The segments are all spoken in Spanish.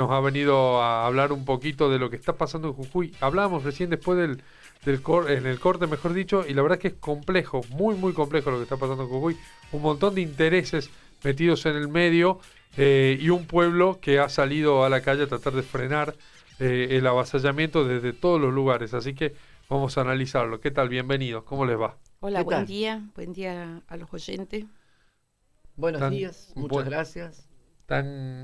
nos ha venido a hablar un poquito de lo que está pasando en Jujuy. Hablábamos recién después en el corte, mejor dicho, y la verdad es que es complejo, muy, muy complejo lo que está pasando en Jujuy. Un montón de intereses metidos en el medio y un pueblo que ha salido a la calle a tratar de frenar el avasallamiento desde todos los lugares. Así que vamos a analizarlo. ¿Qué tal? Bienvenidos. ¿Cómo les va? Hola, ¿Qué tal? buen día a los oyentes. Buenos Tan, días, muchas buen- gracias.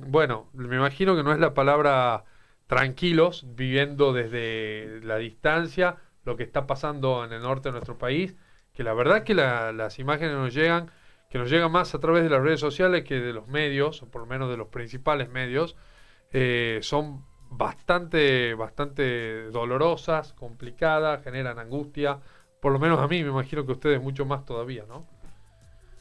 bueno, me imagino que no es la palabra tranquilos, viviendo desde la distancia lo que está pasando en el norte de nuestro país, que la verdad que las imágenes que nos llegan más a través de las redes sociales que de los medios, o por lo menos de los principales medios, son bastante dolorosas, complicadas, generan angustia, por lo menos a mí, me imagino que a ustedes mucho más todavía, ¿no?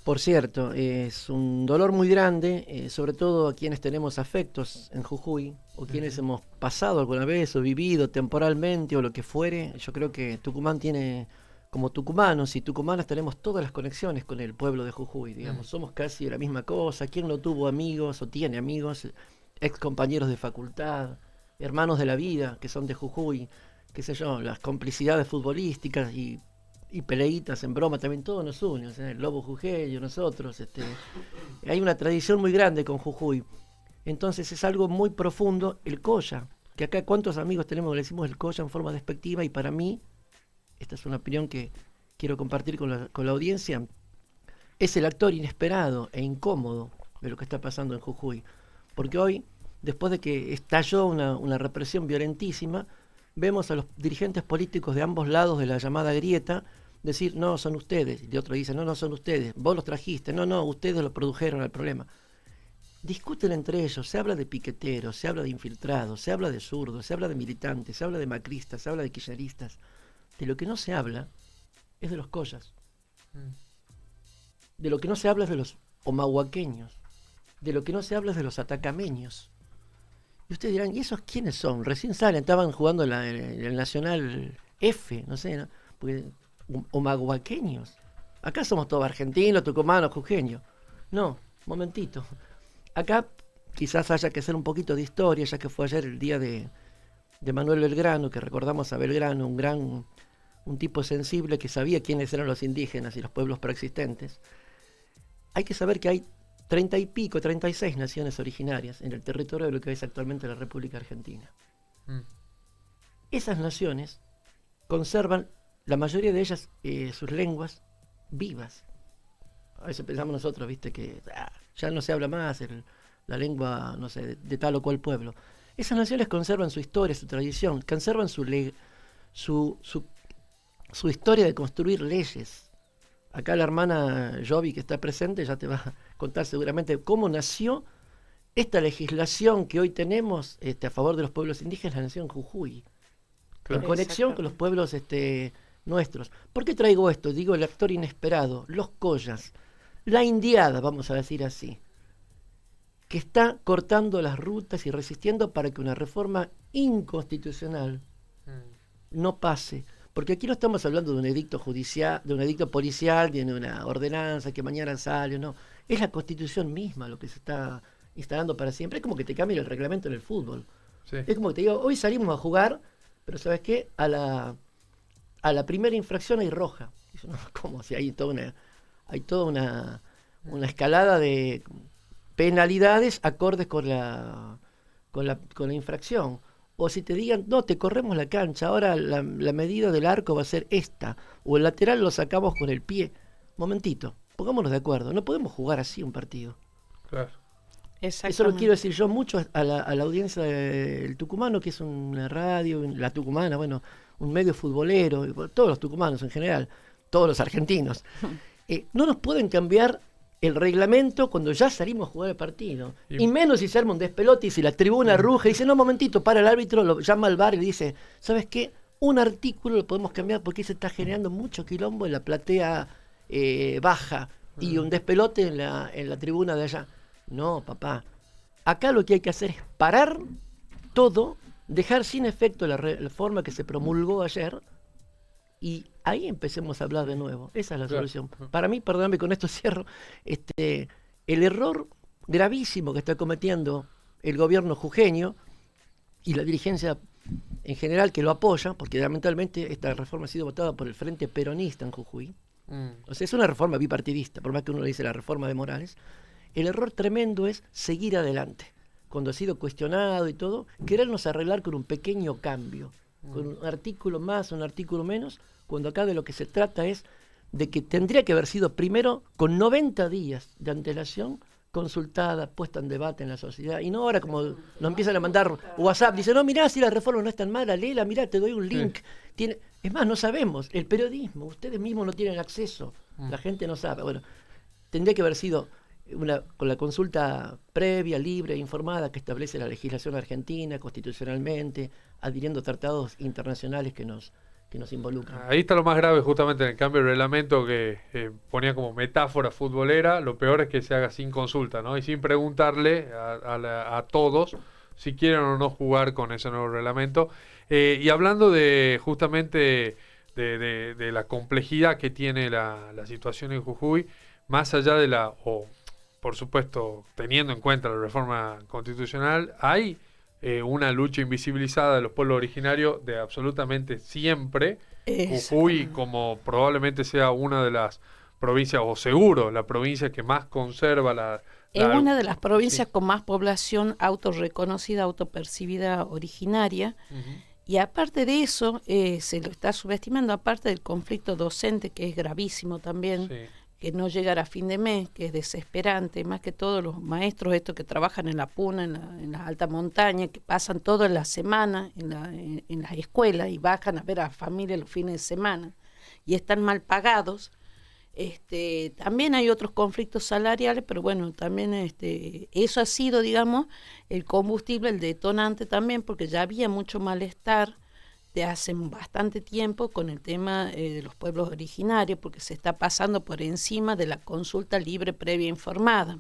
Por cierto, es un dolor muy grande, sobre todo a quienes tenemos afectos en Jujuy, o quienes Ujú. hemos pasado alguna vez, o vivido temporalmente, o lo que fuere. Yo creo que Tucumán tiene, como tucumanos y tucumanas, tenemos todas las conexiones con el pueblo de Jujuy, Mm. digamos. Somos casi la misma cosa. ¿Quién no tuvo amigos o tiene amigos, ex compañeros de facultad, hermanos de la vida que son de Jujuy? Qué sé yo, las complicidades futbolísticas y peleitas en broma también, todo nos une, o sea, el Lobo Jujeño, nosotros, hay una tradición muy grande con Jujuy, entonces es algo muy profundo, el Colla, que acá cuántos amigos tenemos que le decimos el Colla en forma despectiva, y para mí, esta es una opinión que quiero compartir con la audiencia, es el actor inesperado e incómodo de lo que está pasando en Jujuy, porque hoy, después de que estalló una represión violentísima, vemos a los dirigentes políticos de ambos lados de la llamada grieta decir, no, son ustedes, y de otro dice, no, no son ustedes, vos los trajiste, no, no, ustedes lo produjeron el problema. Discuten entre ellos, se habla de piqueteros, se habla de infiltrados, se habla de zurdos, se habla de militantes, se habla de macristas, se habla de kirchneristas. De lo que no se habla es de los collas. Mm. De lo que no se habla es de los omahuaqueños. De lo que no se habla es de los atacameños. Y ustedes dirán, ¿y esos quiénes son? Recién salen, estaban jugando el Nacional F, no sé, ¿no? Porque, omahuaqueños. Acá somos todos argentinos, tucumanos, jujeños. No, momentito. Acá quizás haya que hacer un poquito de historia, ya que fue ayer el día de Manuel Belgrano, que recordamos a Belgrano, un tipo sensible que sabía quiénes eran los indígenas y los pueblos preexistentes. Hay que saber que hay 30 y pico, 36 naciones originarias en el territorio de lo que es actualmente la República Argentina. Mm. Esas naciones conservan, la mayoría de ellas, sus lenguas vivas. A veces pensamos nosotros, viste, que ya no se habla más la lengua, no sé, de tal o cual pueblo. Esas naciones conservan su historia, su tradición, conservan su, su, su historia de construir leyes. Acá la hermana Jovi, que está presente, ya te va a contar seguramente cómo nació esta legislación que hoy tenemos a favor de los pueblos indígenas, la nación Jujuy, en Claro. conexión con los Exactamente. pueblos nuestros. ¿Por qué traigo esto? Digo, el actor inesperado, los collas, la indiada, vamos a decir así, que está cortando las rutas y resistiendo para que una reforma inconstitucional Mm. no pase. Porque aquí no estamos hablando de un edicto judicial, de un edicto policial, de una ordenanza que mañana sale, no. Es la Constitución misma lo que se está instalando para siempre. Es como que te cambien el reglamento en el fútbol. Sí. Es como que te digo, hoy salimos a jugar, pero ¿sabes qué? A la primera infracción hay roja. Dice, no, ¿cómo? Si hay toda una escalada de penalidades acordes con la infracción. O si te digan, no, te corremos la cancha, ahora la medida del arco va a ser esta, o el lateral lo sacamos con el pie. Momentito, pongámonos de acuerdo, no podemos jugar así un partido. Claro. Eso lo quiero Exactamente. decir yo mucho a la audiencia del tucumano, que es una radio, la tucumana, bueno, un medio futbolero, y bueno, todos los tucumanos en general, todos los argentinos. No nos pueden cambiar el reglamento cuando ya salimos a jugar el partido. Y- Y menos si se arma un despelote y si la tribuna ruge y dice, no, momentito, para el árbitro, lo llama al bar y le dice, ¿sabes qué? Un artículo lo podemos cambiar porque se está generando mucho quilombo en la platea baja y un despelote en la tribuna de allá. No, papá. Acá lo que hay que hacer es parar todo, dejar sin efecto la reforma que se promulgó ayer y ahí empecemos a hablar de nuevo. Esa es la Claro. solución. Para mí, perdóname, con esto cierro, el error gravísimo que está cometiendo el gobierno jujeño y la dirigencia en general que lo apoya, porque lamentablemente esta reforma ha sido votada por el Frente Peronista en Jujuy. O sea, es una reforma bipartidista, por más que uno le dice la reforma de Morales. El error tremendo es seguir adelante. Cuando ha sido cuestionado y todo, querernos arreglar con un pequeño cambio, con un artículo más, un artículo menos, cuando acá de lo que se trata es de que tendría que haber sido primero con 90 días de antelación consultada, puesta en debate en la sociedad, y no ahora como nos empiezan a mandar WhatsApp, dicen, no, mirá, si la reforma no es tan mala, léela, mirá, te doy un link. Sí. Es más, no sabemos, el periodismo, ustedes mismos no tienen acceso, la gente no sabe. Bueno, tendría que haber sido con la consulta previa, libre, informada, que establece la legislación argentina constitucionalmente, adhiriendo tratados internacionales que nos involucran. Ahí está lo más grave, justamente en el cambio de reglamento que ponía como metáfora futbolera. Lo peor es que se haga sin consulta, ¿no? Y sin preguntarle a todos si quieren o no jugar con ese nuevo reglamento. Y hablando de justamente de la complejidad que tiene la situación en Jujuy, más allá de por supuesto, teniendo en cuenta la reforma constitucional, hay una lucha invisibilizada de los pueblos originarios de absolutamente siempre. Jujuy, como probablemente sea una de las provincias, o seguro, la provincia que más conserva es una de las provincias con más población autorreconocida, autopercibida originaria. Y aparte de eso, se lo está subestimando, aparte del conflicto docente, que es gravísimo también, que no llegar a fin de mes, que es desesperante, más que todos los maestros estos que trabajan en la puna, en la alta montaña, que pasan toda la semana en las escuelas y bajan a ver a la familia los fines de semana y están mal pagados. También hay otros conflictos salariales, pero bueno, también eso ha sido, digamos, el combustible, el detonante también, porque ya había mucho malestar de hace bastante tiempo con el tema de los pueblos originarios, porque se está pasando por encima de la consulta libre previa informada.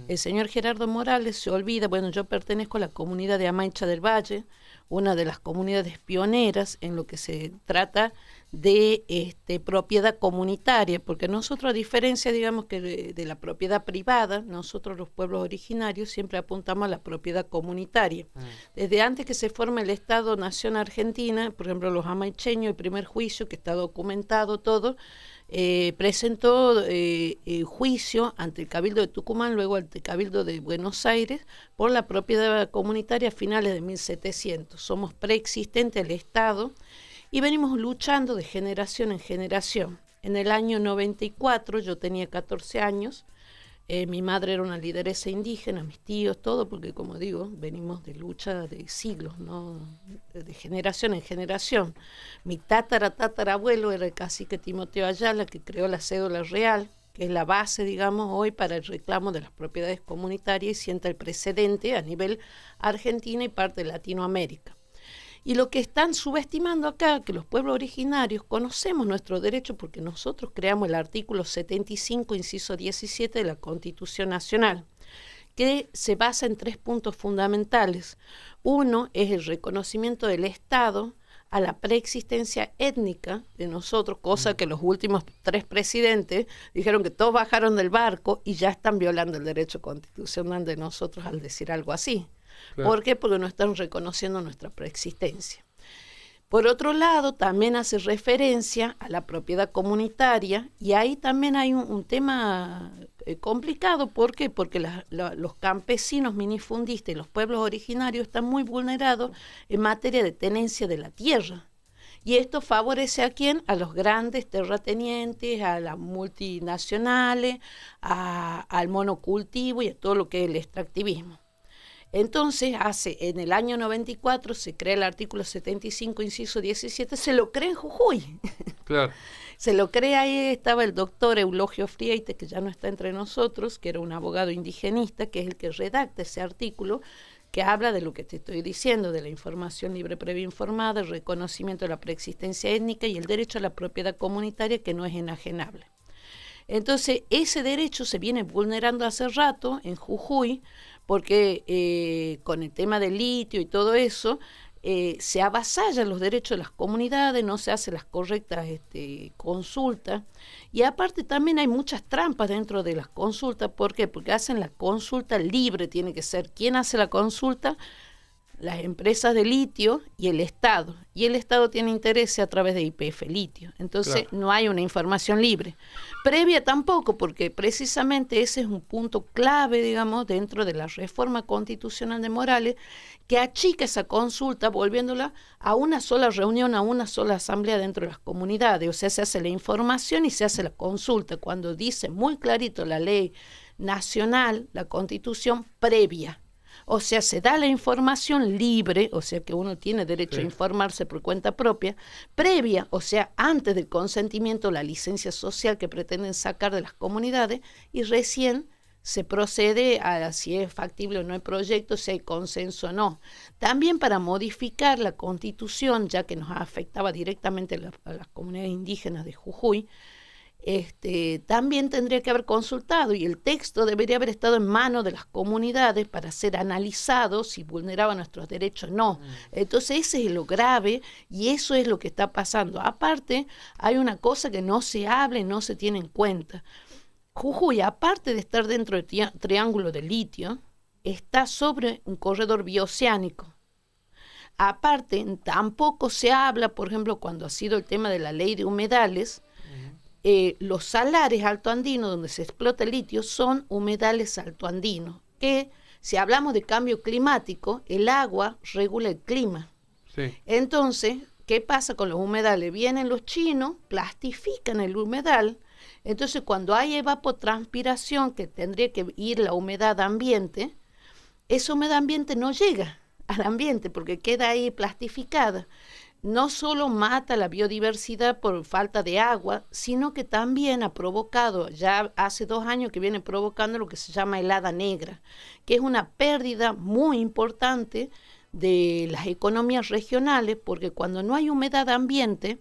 El señor Gerardo Morales se olvida, bueno, yo pertenezco a la comunidad de Amaicha del Valle, una de las comunidades pioneras en lo que se trata de propiedad comunitaria, porque nosotros, a diferencia, digamos, que de la propiedad privada, nosotros los pueblos originarios siempre apuntamos a la propiedad comunitaria. Desde antes que se forme el Estado-Nación Argentina, por ejemplo, los amaicheños, el primer juicio, que está documentado todo, presentó juicio ante el Cabildo de Tucumán, luego ante el Cabildo de Buenos Aires, por la propiedad comunitaria a finales de 1700. Somos preexistentes al Estado y venimos luchando de generación en generación. En el año 94, yo tenía 14 años, mi madre era una lideresa indígena, mis tíos, todo, porque como digo, venimos de lucha de siglos, ¿no? De generación en generación. Mi tatarabuelo era el cacique Timoteo Ayala, que creó la cédula real, que es la base, digamos, hoy para el reclamo de las propiedades comunitarias y sienta el precedente a nivel Argentina y parte de Latinoamérica. Y lo que están subestimando acá, que los pueblos originarios conocemos nuestro derecho porque nosotros creamos el artículo 75, inciso 17 de la Constitución Nacional, que se basa en 3 puntos fundamentales. Uno es el reconocimiento del Estado a la preexistencia étnica de nosotros, cosa que los últimos 3 presidentes dijeron que todos bajaron del barco y ya están violando el derecho constitucional de nosotros al decir algo así. Claro. ¿Por qué? Porque no están reconociendo nuestra preexistencia. Por otro lado, también hace referencia a la propiedad comunitaria y ahí también hay un tema complicado. ¿Por qué? Porque los campesinos minifundistas y los pueblos originarios están muy vulnerados en materia de tenencia de la tierra. Y esto favorece ¿a quién? A los grandes terratenientes, a las multinacionales, al monocultivo y a todo lo que es el extractivismo. Entonces, en el año 94 se crea el artículo 75, inciso 17, se lo crea en Jujuy. Claro. Se lo crea, ahí estaba el doctor Eulogio Frieite, que ya no está entre nosotros, que era un abogado indigenista, que es el que redacta ese artículo, que habla de lo que te estoy diciendo, de la información libre previa informada, el reconocimiento de la preexistencia étnica y el derecho a la propiedad comunitaria que no es enajenable. Entonces, ese derecho se viene vulnerando hace rato en Jujuy, porque con el tema del litio y todo eso, se avasallan los derechos de las comunidades, no se hacen las correctas consultas, y aparte también hay muchas trampas dentro de las consultas. ¿Por qué? Porque hacen la consulta libre, tiene que ser quien hace la consulta, las empresas de litio y el Estado. Y el Estado tiene intereses a través de YPF Litio. Entonces no hay una información libre. Previa tampoco, porque precisamente ese es un punto clave, digamos, dentro de la reforma constitucional de Morales, que achica esa consulta volviéndola a una sola reunión, a una sola asamblea dentro de las comunidades. O sea, se hace la información y se hace la consulta, cuando dice muy clarito la ley nacional, la constitución previa. O sea, se da la información libre, o sea que uno tiene derecho a informarse por cuenta propia, previa, o sea, antes del consentimiento, la licencia social que pretenden sacar de las comunidades, y recién se procede a si es factible o no el proyecto, si hay consenso o no. También para modificar la constitución, ya que nos afectaba directamente a las comunidades indígenas de Jujuy, también tendría que haber consultado, y el texto debería haber estado en manos de las comunidades para ser analizado si vulneraba nuestros derechos o no. Entonces ese es lo grave, y eso es lo que está pasando. Aparte, hay una cosa que no se habla y no se tiene en cuenta. Jujuy, aparte de estar dentro del triángulo de litio, está sobre un corredor bioceánico. Aparte, tampoco se habla, por ejemplo, cuando ha sido el tema de la ley de humedales, los salares altoandinos donde se explota el litio son humedales altoandinos, que si hablamos de cambio climático, el agua regula el clima. Sí. Entonces, ¿qué pasa con los humedales? Vienen los chinos, plastifican el humedal, entonces cuando hay evapotranspiración, que tendría que ir la humedad ambiente, esa humedad ambiente no llega al ambiente porque queda ahí plastificada. No solo mata la biodiversidad por falta de agua, sino que también ha provocado, ya hace 2 años que viene provocando lo que se llama helada negra, que es una pérdida muy importante de las economías regionales, porque cuando no hay humedad ambiente,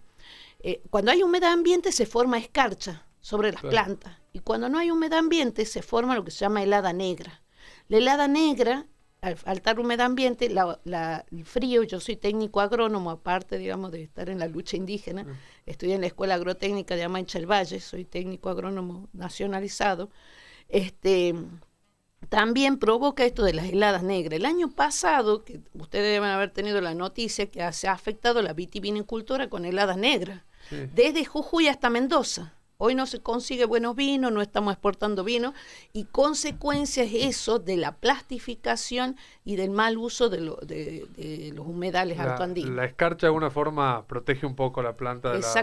se forma escarcha sobre las plantas, y cuando no hay humedad ambiente se forma lo que se llama helada negra. La helada negra, al faltar humedad ambiente, el frío, yo soy técnico agrónomo, aparte, digamos, de estar en la lucha indígena, estudié en la Escuela Agrotécnica de Amancha del Valle, soy técnico agrónomo nacionalizado, también provoca esto de las heladas negras. El año pasado, que ustedes deben haber tenido la noticia, que se ha afectado la vitivinicultura con heladas negras, desde Jujuy hasta Mendoza. Hoy no se consigue buenos vinos, no estamos exportando vino, y consecuencia es eso de la plastificación y del mal uso de los humedales altoandinos. La escarcha de alguna forma protege un poco la planta de las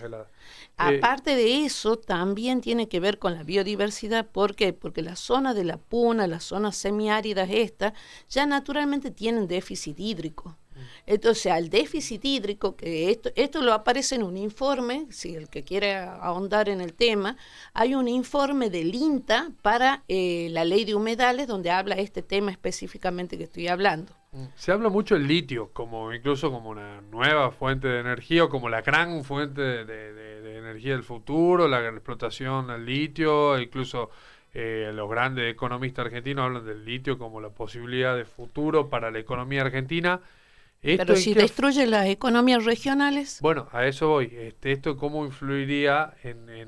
heladas. Aparte de eso, también tiene que ver con la biodiversidad. ¿Por qué? Porque las zonas de la puna, las zonas semiáridas estas, ya naturalmente tienen déficit hídrico. Entonces, al déficit hídrico, que esto lo aparece en un informe, si el que quiere ahondar en el tema, hay un informe del INTA para la ley de humedales donde habla este tema específicamente que estoy hablando. Se habla mucho del litio, incluso como una nueva fuente de energía, o como la gran fuente de energía del futuro, la explotación del litio, incluso los grandes economistas argentinos hablan del litio como la posibilidad de futuro para la economía argentina. Pero si destruye las economías regionales. Bueno, a eso voy. ¿Esto cómo influiría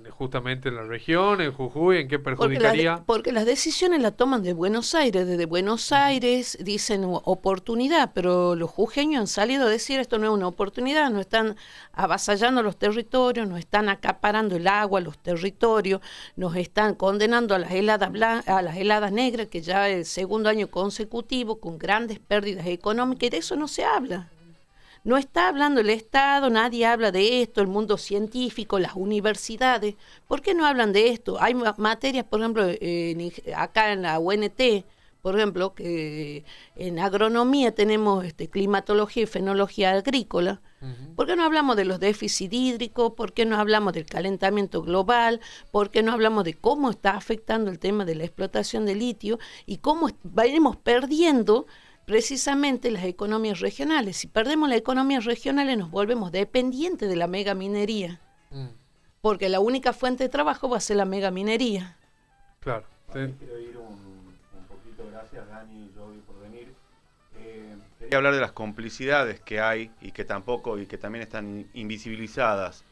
justamente en la región, en Jujuy? ¿En qué perjudicaría? Porque las decisiones las toman de Buenos Aires. Desde Buenos Aires dicen oportunidad, pero los jujeños han salido a decir esto no es una oportunidad, no están avasallando los territorios, nos están acaparando el agua, los territorios, nos están condenando a las heladas negras, que ya es el segundo año consecutivo con grandes pérdidas económicas, y de eso no se habla. No está hablando el Estado, nadie habla de esto, el mundo científico, las universidades. ¿Por qué no hablan de esto? Hay materias, por ejemplo, acá en la UNT, por ejemplo, que en agronomía tenemos climatología y fenología agrícola. ¿Por qué no hablamos de los déficits hídricos? ¿Por qué no hablamos del calentamiento global? ¿Por qué no hablamos de cómo está afectando el tema de la explotación de litio y cómo iremos perdiendo precisamente las economías regionales? Si perdemos las economías regionales nos volvemos dependientes de la megaminería, porque la única fuente de trabajo va a ser la megaminería. Claro. Quiero ir un poquito, gracias Dani y Jovi por venir. Quería hablar de las complicidades que hay y que también están invisibilizadas.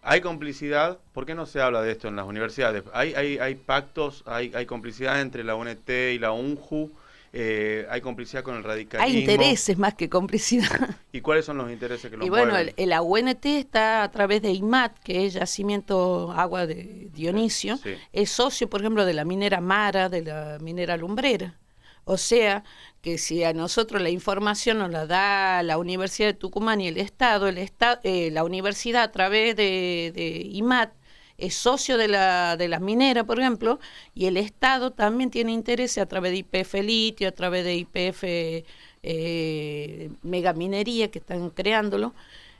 ¿Hay complicidad? ¿Por qué no se habla de esto en las universidades? Hay pactos, hay complicidad entre la UNT y la UNJU. hay complicidad con el radicalismo. Hay intereses más que complicidad. ¿Y cuáles son los intereses que los Y bueno, mueven? la UNT está a través de IMAT, que es Yacimiento Agua de Dionisio, Sí. es socio, por ejemplo, de la minera Mara, de la minera Lumbrera. O sea, que si a nosotros la información nos la da la Universidad de Tucumán y el Estado, la universidad a través de IMAT es socio de la minera, por ejemplo, y el Estado también tiene interés a través de YPF Litio, a través de YPF Megaminería, que están creándolo.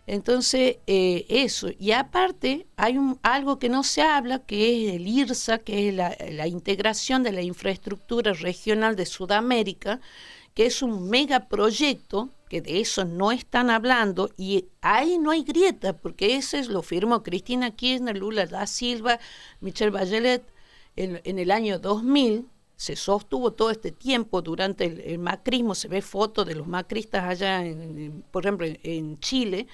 Entonces, eso. Y aparte, hay algo que no se habla, que es el IRSA, que es la integración de la infraestructura regional de Sudamérica, que es un megaproyecto, que de eso no están hablando, y ahí no hay grieta, porque ese lo firmó Cristina Kirchner, Lula da Silva, Michelle Bachelet, en el año 2000, se sostuvo todo este tiempo durante el macrismo, se ve fotos de los macristas allá, por ejemplo, en Chile,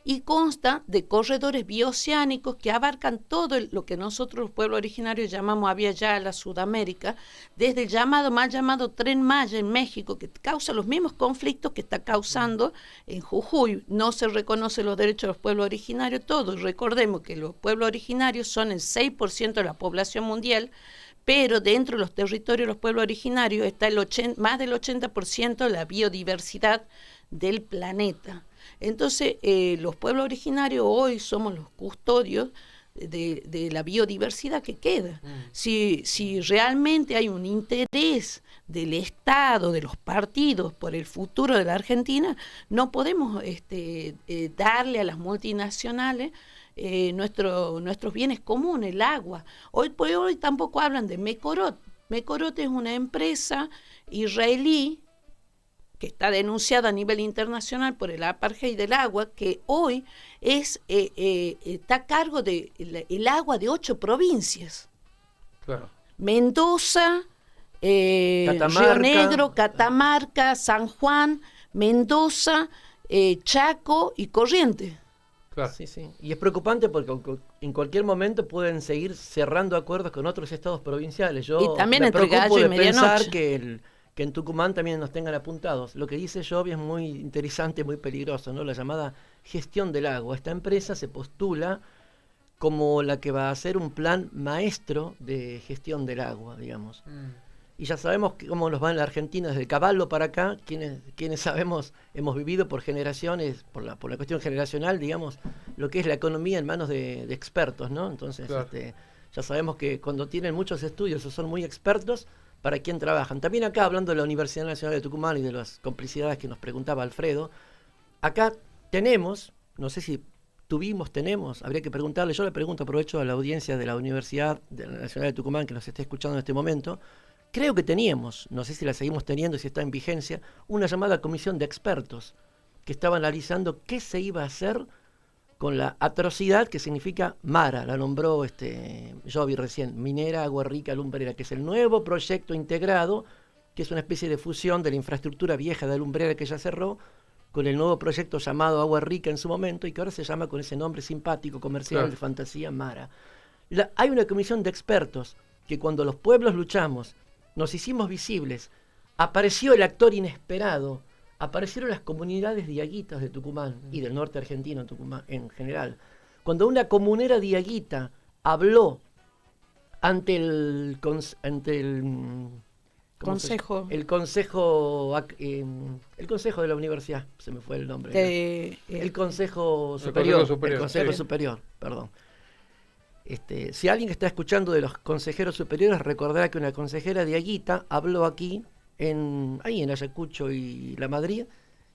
y consta de corredores bioceánicos que abarcan todo lo que nosotros los pueblos originarios llamamos Avia Yala, Sudamérica, desde el mal llamado Tren Maya en México, que causa los mismos conflictos que está causando en Jujuy. No se reconocen los derechos de los pueblos originarios, todos. Recordemos que los pueblos originarios son el 6% de la población mundial, pero dentro de los territorios de los pueblos originarios está más del 80% de la biodiversidad del planeta. Entonces, los pueblos originarios hoy somos los custodios de la biodiversidad que queda. Si realmente hay un interés del Estado, de los partidos por el futuro de la Argentina, no podemos darle a las multinacionales nuestros bienes comunes, el agua. Hoy por hoy tampoco hablan de Mekorot. Mekorot es una empresa israelí que está denunciada a nivel internacional por el apartheid del agua, que hoy está a cargo del agua de 8 provincias. Claro. Mendoza, Río Negro, Catamarca, San Juan, Mendoza, Chaco y Corrientes. Claro. Sí, sí. Y es preocupante porque en cualquier momento pueden seguir cerrando acuerdos con otros estados provinciales. Yo Y también me entre preocupo Gallo y de pensar Medianoche. que en Tucumán también nos tengan apuntados. Lo que dice Jovi es muy interesante, muy peligroso, ¿no? La llamada gestión del agua. Esta empresa se postula como la que va a hacer un plan maestro de gestión del agua, digamos. Y ya sabemos cómo nos va en la Argentina desde Caballo para acá, quienes sabemos, hemos vivido por generaciones, por la cuestión generacional, digamos, lo que es la economía en manos de expertos, ¿no? Entonces, Claro. ya sabemos que cuando tienen muchos estudios o son muy expertos, ¿para quién trabajan? También acá, hablando de la Universidad Nacional de Tucumán y de las complicidades que nos preguntaba Alfredo, acá tenemos, no sé si tenemos, habría que preguntarle, yo le pregunto, aprovecho a la audiencia de la Universidad Nacional de Tucumán que nos esté escuchando en este momento. Creo que teníamos, no sé si la seguimos teniendo, si está en vigencia, una llamada comisión de expertos que estaba analizando qué se iba a hacer con la atrocidad que significa Mara, la nombró Jovi recién, Minera Agua Rica Lumbrera, que es el nuevo proyecto integrado, que es una especie de fusión de la infraestructura vieja de Lumbrera que ya cerró, con el nuevo proyecto llamado Agua Rica en su momento, y que ahora se llama con ese nombre simpático, comercial, Claro. de fantasía, Mara. Hay una comisión de expertos que cuando los pueblos luchamos, nos hicimos visibles, apareció el actor inesperado, aparecieron las comunidades diaguitas de Tucumán y del norte argentino Tucumán en general. Cuando una comunera diaguita habló ante el Consejo. el consejo de la universidad, se me fue el nombre. El Consejo Superior. El Consejo sí. Superior, perdón. Si alguien que está escuchando de los consejeros superiores recordará que una consejera diaguita habló aquí, ahí en Ayacucho y La Madrid,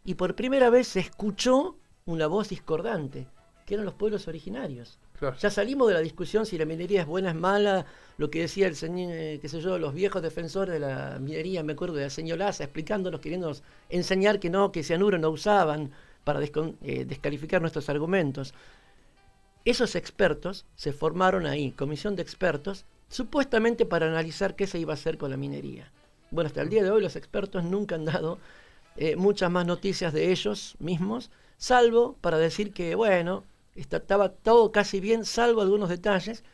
y por primera vez se escuchó una voz discordante, que eran los pueblos originarios. Claro. Ya salimos de la discusión si la minería es buena, es mala, lo que decía el señor, qué sé yo, los viejos defensores de la minería, me acuerdo de la señora Laza, explicándonos, queriéndonos enseñar que no, que cianuro no usaban para descalificar nuestros argumentos. Esos expertos se formaron ahí, comisión de expertos, supuestamente para analizar qué se iba a hacer con la minería. Bueno, hasta el día de hoy los expertos nunca han dado muchas más noticias de ellos mismos, salvo para decir que, bueno, estaba todo casi bien, salvo algunos detalles,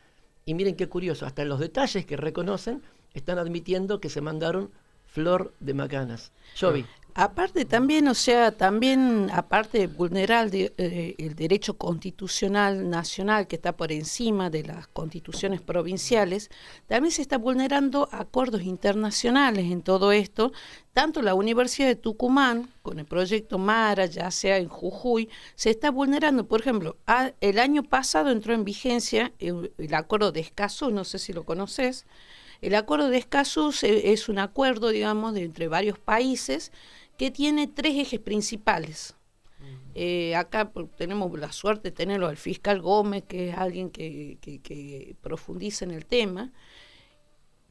y miren qué curioso, hasta en los detalles que reconocen, están admitiendo que se mandaron Flor de Macanas. Jovi. Aparte también, o sea, también aparte de vulnerar el derecho constitucional nacional que está por encima de las constituciones provinciales, también se está vulnerando acuerdos internacionales en todo esto. Tanto la Universidad de Tucumán, con el proyecto Mara, ya sea en Jujuy, se está vulnerando. Por ejemplo, el año pasado entró en vigencia el acuerdo de Escazú, no sé si lo conoces. El acuerdo de Escazú es un acuerdo, digamos, entre varios países que tiene 3 ejes principales. Acá tenemos la suerte de tenerlo al fiscal Gómez, que es alguien que profundiza en el tema.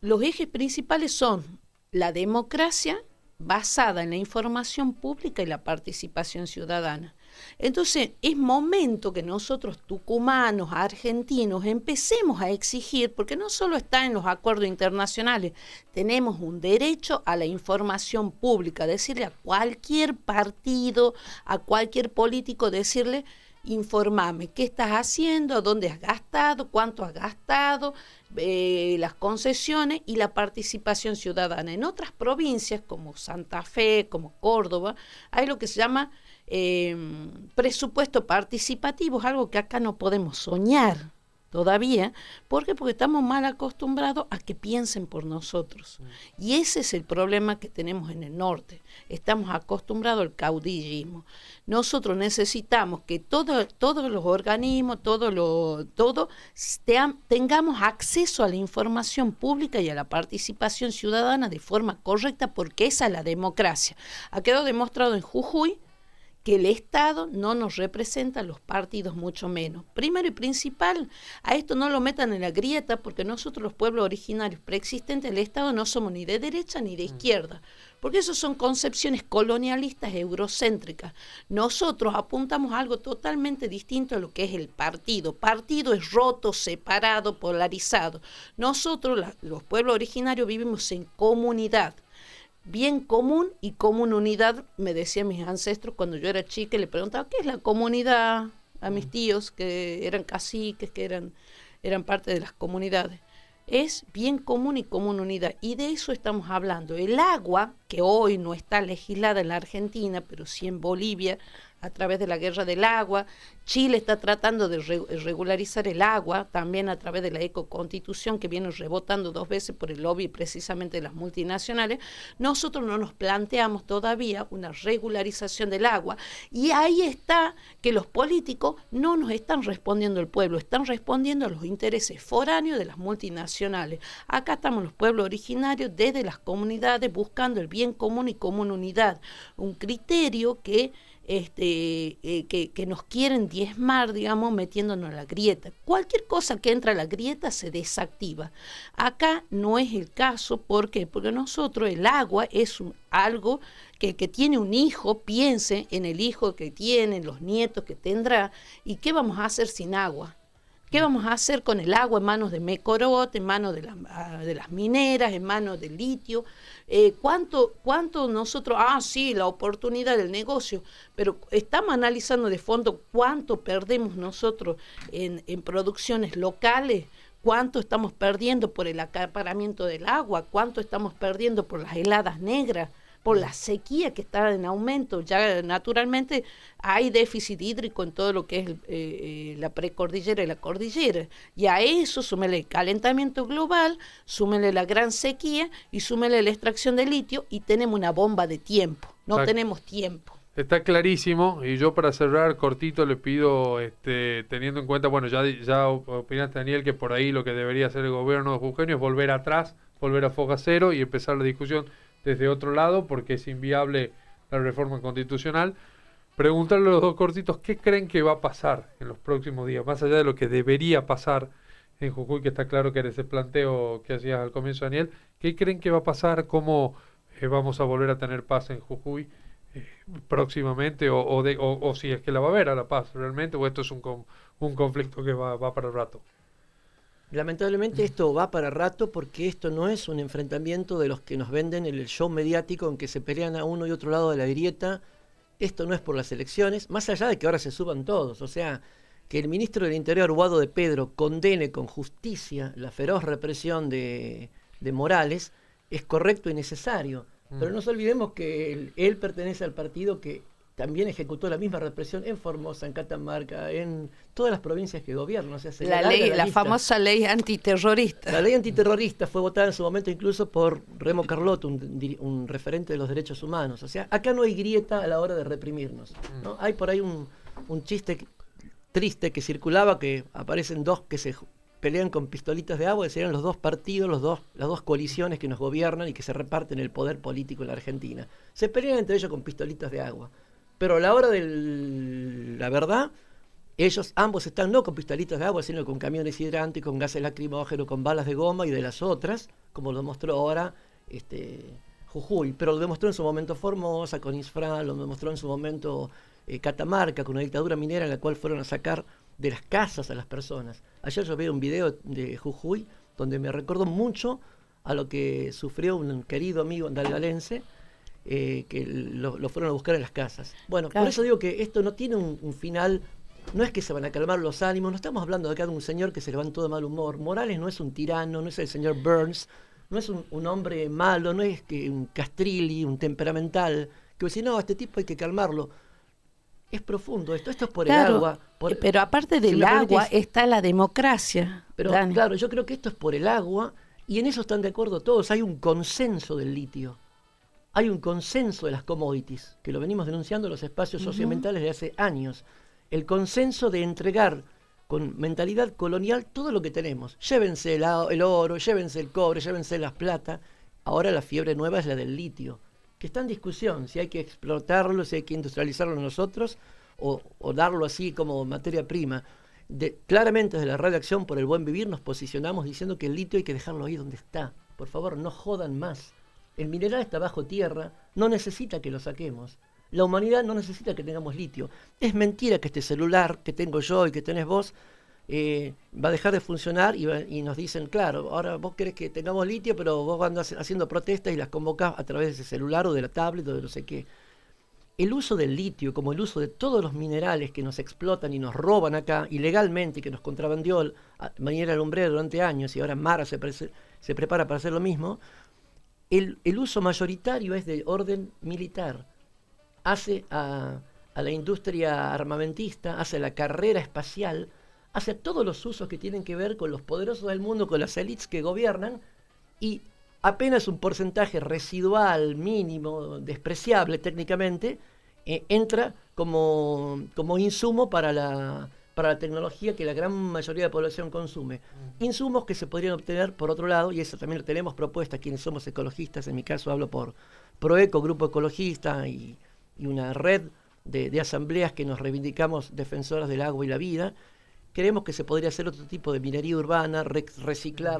Los ejes principales son la democracia basada en la información pública y la participación ciudadana. Entonces, es momento que nosotros, tucumanos, argentinos, empecemos a exigir, porque no solo está en los acuerdos internacionales, tenemos un derecho a la información pública, decirle a cualquier partido, a cualquier político, decirle, informame, qué estás haciendo, dónde has gastado, cuánto has gastado, las concesiones y la participación ciudadana. En otras provincias, como Santa Fe, como Córdoba, hay lo que se llama presupuesto participativo, es algo que acá no podemos soñar todavía. ¿Por qué? Porque estamos mal acostumbrados a que piensen por nosotros. Y ese es el problema que tenemos en el norte. Estamos acostumbrados al caudillismo. Nosotros necesitamos que todos los organismos, tengamos acceso a la información pública y a la participación ciudadana de forma correcta, porque esa es la democracia. Ha quedado demostrado en Jujuy que el Estado no nos representa, los partidos mucho menos. Primero y principal, a esto no lo metan en la grieta, porque nosotros los pueblos originarios preexistentes del Estado no somos ni de derecha ni de izquierda, porque eso son concepciones colonialistas eurocéntricas. Nosotros apuntamos a algo totalmente distinto a lo que es el partido. Partido es roto, separado, polarizado. Nosotros, los pueblos originarios, vivimos en comunidad. Bien común y común unidad, me decían mis ancestros cuando yo era chica, y le preguntaba, ¿qué es la comunidad? A mis tíos, que eran caciques, que eran parte de las comunidades. Es bien común y común unidad, y de eso estamos hablando. El agua, que hoy no está legislada en la Argentina, pero sí en Bolivia, a través de la guerra del agua. Chile está tratando de regularizar el agua, también a través de la ecoconstitución, que viene rebotando 2 veces por el lobby precisamente de las multinacionales. Nosotros no nos planteamos todavía una regularización del agua, y ahí está que los políticos no nos están respondiendo al pueblo, están respondiendo a los intereses foráneos de las multinacionales. Acá estamos los pueblos originarios desde las comunidades buscando el bien común y común unidad, un criterio que nos quieren diezmar, digamos, metiéndonos a la grieta. Cualquier cosa que entra a la grieta se desactiva. Acá no es el caso. ¿Por qué? Porque nosotros, el agua es algo que el que tiene un hijo piense en el hijo que tiene, en los nietos que tendrá, y qué vamos a hacer sin agua. ¿Qué vamos a hacer con el agua en manos de Mecorot, en manos de las mineras, en manos del litio? ¿Cuánto nosotros, sí, la oportunidad del negocio, pero estamos analizando de fondo cuánto perdemos nosotros en producciones locales? ¿Cuánto estamos perdiendo por el acaparamiento del agua? ¿Cuánto estamos perdiendo por las heladas negras? Por la sequía que está en aumento. Ya naturalmente hay déficit hídrico en todo lo que es la precordillera y la cordillera, y a eso súmele el calentamiento global, súmele la gran sequía y súmele la extracción de litio, y tenemos una bomba de tiempo. No tenemos tiempo. Está clarísimo, y yo para cerrar cortito le pido, teniendo en cuenta, bueno, ya opinaste, Daniel, que por ahí lo que debería hacer el gobierno de Jujeño es volver atrás, volver a foja cero y empezar la discusión desde otro lado, porque es inviable la reforma constitucional. Preguntarle a los dos cortitos, ¿qué creen que va a pasar en los próximos días? Más allá de lo que debería pasar en Jujuy, que está claro que era ese planteo que hacías al comienzo, Daniel, ¿qué creen que va a pasar? ¿Cómo vamos a volver a tener paz en Jujuy próximamente? O si es que la va a haber a la paz realmente, o esto es un conflicto que va para el rato. Lamentablemente esto va para rato, porque esto no es un enfrentamiento de los que nos venden el show mediático en que se pelean a uno y otro lado de la grieta. Esto no es por las elecciones, más allá de que ahora se suban todos. O sea, que el ministro del Interior, Guado de Pedro, condene con justicia la feroz represión de Morales es correcto y necesario. Pero no nos olvidemos que él pertenece al partido que también ejecutó la misma represión en Formosa, en Catamarca, en todas las provincias que gobiernan. O sea, la famosa ley antiterrorista. La ley antiterrorista fue votada en su momento incluso por Remo Carlotto, un referente de los derechos humanos. O sea, acá no hay grieta a la hora de reprimirnos, ¿no? Hay por ahí un chiste triste que circulaba, que aparecen dos que se pelean con pistolitas de agua, que serían los dos partidos, las dos coaliciones que nos gobiernan y que se reparten el poder político en la Argentina. Se pelean entre ellos con pistolitas de agua. Pero a la hora de la verdad, ellos ambos están no con pistolitas de agua, sino con camiones hidrantes, con gases lacrimógenos, con balas de goma y de las otras, como lo mostró ahora Jujuy. Pero lo demostró en su momento Formosa, con Isfra, lo demostró en su momento Catamarca, con una dictadura minera en la cual fueron a sacar de las casas a las personas. Ayer yo vi un video de Jujuy donde me recordó mucho a lo que sufrió un querido amigo andalgalense, que lo fueron a buscar en las casas. Bueno, claro. Por eso digo que esto no tiene un final, no es que se van a calmar los ánimos, no estamos hablando de acá de un señor que se levantó de mal humor. Morales no es un tirano, no es el señor Burns, no es un hombre malo, no es que un Castrilli, un temperamental, que dice, no, a este tipo hay que calmarlo. Es profundo esto es por claro, el agua. Pero aparte del agua está la democracia. Pero Dani. Claro, yo creo que esto es por el agua y en eso están de acuerdo todos. Hay un consenso del litio. Hay un consenso de las commodities, que lo venimos denunciando en los espacios socioambientales de hace años. El consenso de entregar con mentalidad colonial todo lo que tenemos. Llévense el oro, llévense el cobre, llévense las plata. Ahora la fiebre nueva es la del litio, que está en discusión, si hay que explotarlo, si hay que industrializarlo nosotros o darlo así como materia prima. Claramente desde la Radioacción por el Buen Vivir nos posicionamos diciendo que el litio hay que dejarlo ahí donde está. Por favor, no jodan más. El mineral está bajo tierra, no necesita que lo saquemos. La humanidad no necesita que tengamos litio. Es mentira que este celular que tengo yo y que tenés vos va a dejar de funcionar y nos dicen, claro, ahora vos querés que tengamos litio, pero vos andas haciendo protestas y las convocás a través de ese celular o de la tablet o de no sé qué. El uso del litio, como el uso de todos los minerales que nos explotan y nos roban acá ilegalmente, que nos contrabandeó Minera Lumbrera durante años y ahora Mara se prepara para hacer lo mismo, el uso mayoritario es de orden militar. Hace a la industria armamentista, hace a la carrera espacial, hace a todos los usos que tienen que ver con los poderosos del mundo, con las élites que gobiernan, y apenas un porcentaje residual, mínimo, despreciable técnicamente, entra como insumo para la tecnología que la gran mayoría de la población consume. Insumos que se podrían obtener por otro lado, y eso también lo tenemos propuesta quienes somos ecologistas, en mi caso hablo por Proeco, Grupo Ecologista, y una red de asambleas que nos reivindicamos defensoras del agua y la vida. Creemos que se podría hacer otro tipo de minería urbana, reciclar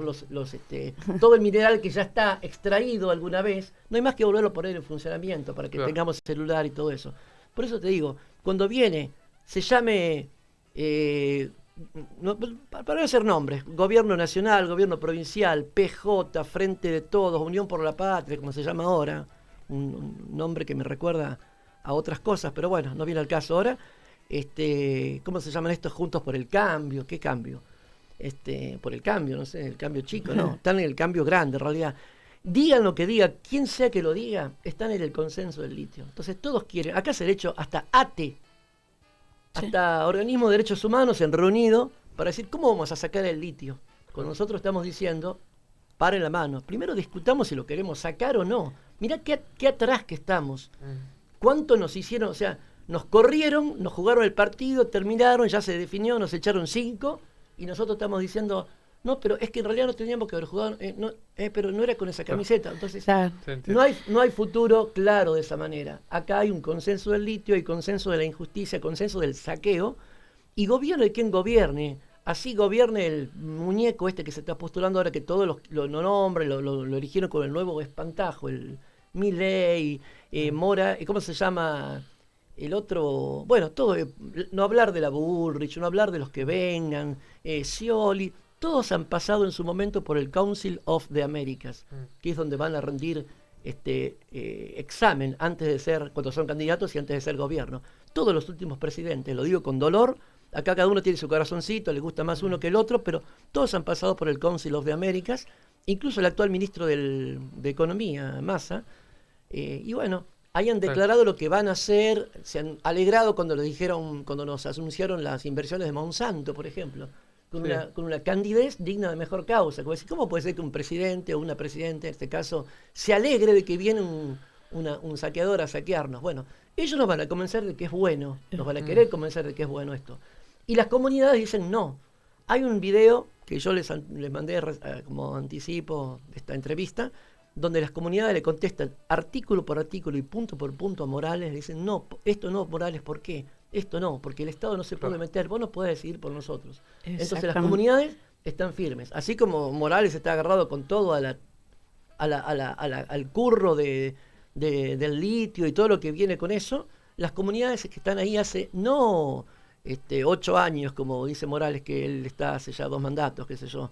todo el mineral que ya está extraído alguna vez. No hay más que volverlo a poner en funcionamiento para que tengamos celular y todo eso. Por eso te digo, cuando viene, se llame, para no hacer nombres, Gobierno Nacional, Gobierno Provincial, PJ, Frente de Todos, Unión por la Patria, como se llama ahora, un nombre que me recuerda a otras cosas, pero bueno, no viene al caso ahora. ¿Cómo se llaman estos? Juntos por el Cambio. ¿Qué cambio? Por el cambio, no sé, el cambio chico, no, están en el cambio grande en realidad. Digan lo que diga, quien sea que lo diga, están en el consenso del litio. Entonces todos quieren, acá se ha hecho hasta ATE, hasta organismos de derechos humanos se han reunido para decir, ¿cómo vamos a sacar el litio? Cuando nosotros estamos diciendo, paren la mano, primero discutamos si lo queremos sacar o no. Mirá qué atrás que estamos. ¿Cuánto nos hicieron? O sea, nos corrieron, nos jugaron el partido, terminaron, ya se definió, nos echaron 5 y nosotros estamos diciendo, no, pero es que en realidad no teníamos que haber jugado, pero no era con esa camiseta. Entonces, no hay futuro claro de esa manera. Acá hay un consenso del litio, hay consenso de la injusticia, consenso del saqueo, y gobierne quien gobierne. Así gobierne el muñeco que se está postulando ahora, que todos lo nombran, lo eligieron con el nuevo espantajo, el Milei, Mora, ¿cómo se llama? El otro, bueno, todo, no hablar de la Bullrich, no hablar de los que vengan, Scioli, todos han pasado en su momento por el Council of the Americas, que es donde van a rendir examen antes de ser, cuando son candidatos y antes de ser gobierno. Todos los últimos presidentes, lo digo con dolor, acá cada uno tiene su corazoncito, le gusta más uno que el otro, pero todos han pasado por el Council of the Americas, incluso el actual ministro de Economía, Massa, Y bueno, hayan declarado lo que van a hacer, se han alegrado cuando lo dijeron, cuando nos anunciaron las inversiones de Monsanto, por ejemplo, con, Sí. con una candidez digna de mejor causa. ¿Cómo puede ser que un presidente o una presidenta, en este caso, se alegre de que viene un saqueador a saquearnos? Bueno, ellos nos van a convencer de que es bueno, nos van a querer convencer de que es bueno esto. Y las comunidades dicen no. Hay un video que yo les mandé como anticipo de esta entrevista, donde las comunidades le contestan artículo por artículo y punto por punto a Morales, le dicen, no, esto no, Morales, ¿por qué? Esto no, porque el Estado no se puede meter, vos no podés decidir por nosotros. Entonces las comunidades están firmes, así como Morales está agarrado con todo al curro del litio y todo lo que viene con eso, las comunidades que están ahí hace, no 8 años, como dice Morales, que él está hace ya 2 mandatos, qué sé yo,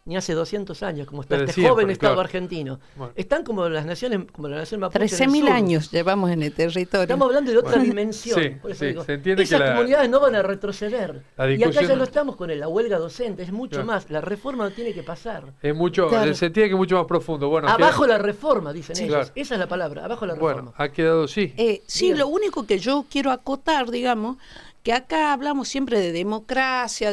ni hace 200 años, como está Desde este joven siempre, Estado claro. argentino. Bueno. Están como las naciones, como la nación mapuche. 13.000 años llevamos en el territorio. Estamos hablando de otra Bueno. dimensión. Sí, por eso sí, digo, se entiende esas que la- comunidades no van a retroceder. la Y acá discusión- ya no estamos con la huelga docente, es mucho Claro. más. La reforma no tiene que pasar. Es mucho, Claro. se entiende que es mucho más profundo. Bueno, Abajo la reforma, dicen Sí, ellos. claro. Esa es la palabra, abajo la reforma. bueno, ha quedado, sí. Sí, Diga. lo único que yo quiero acotar, digamos, que acá hablamos siempre de democracia,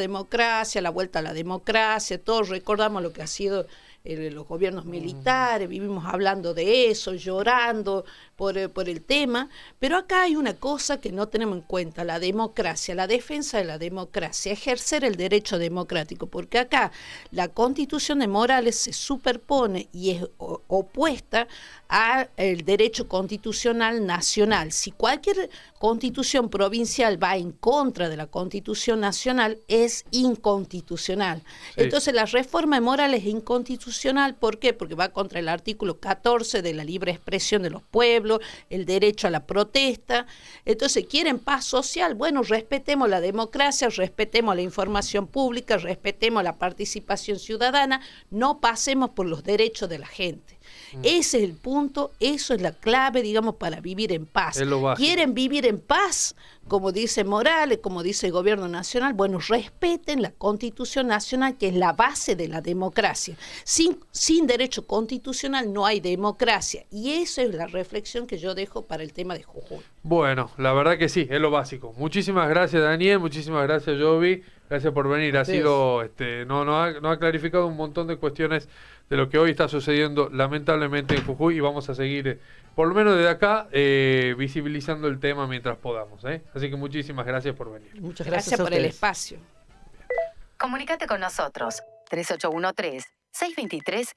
la vuelta a la democracia, todos recordamos lo que ha sido los gobiernos militares, vivimos hablando de eso, llorando por el tema, pero acá hay una cosa que no tenemos en cuenta, la democracia, la defensa de la democracia, ejercer el derecho democrático, porque acá la Constitución de Morales se superpone y es opuesta al derecho constitucional nacional. Si cualquier constitución provincial va en contra de la Constitución nacional, es inconstitucional. Sí. Entonces la reforma de Morales es inconstitucional, ¿por qué? Porque va contra el artículo 14 de la libre expresión de los pueblos, el derecho a la protesta. Entonces, ¿quieren paz social? Bueno, respetemos la democracia, respetemos la información pública, respetemos la participación ciudadana, no pasemos por los derechos de la gente. Ese es el punto, eso es la clave, digamos, para vivir en paz. Es lo básico. ¿Quieren vivir en paz? Como dice Morales, como dice el gobierno nacional, bueno, respeten la Constitución Nacional, que es la base de la democracia. Sin derecho constitucional no hay democracia. Y esa es la reflexión que yo dejo para el tema de Jujuy. Bueno, la verdad que sí, es lo básico. Muchísimas gracias, Daniel, muchísimas gracias, Jovi. Gracias por venir. Ha sido, nos ha clarificado un montón de cuestiones de lo que hoy está sucediendo lamentablemente en Jujuy y vamos a seguir, por lo menos desde acá, visibilizando el tema mientras podamos. Así que muchísimas gracias por venir. Muchas Gracias a por el ustedes. espacio. Comunícate con nosotros 3813-623-581.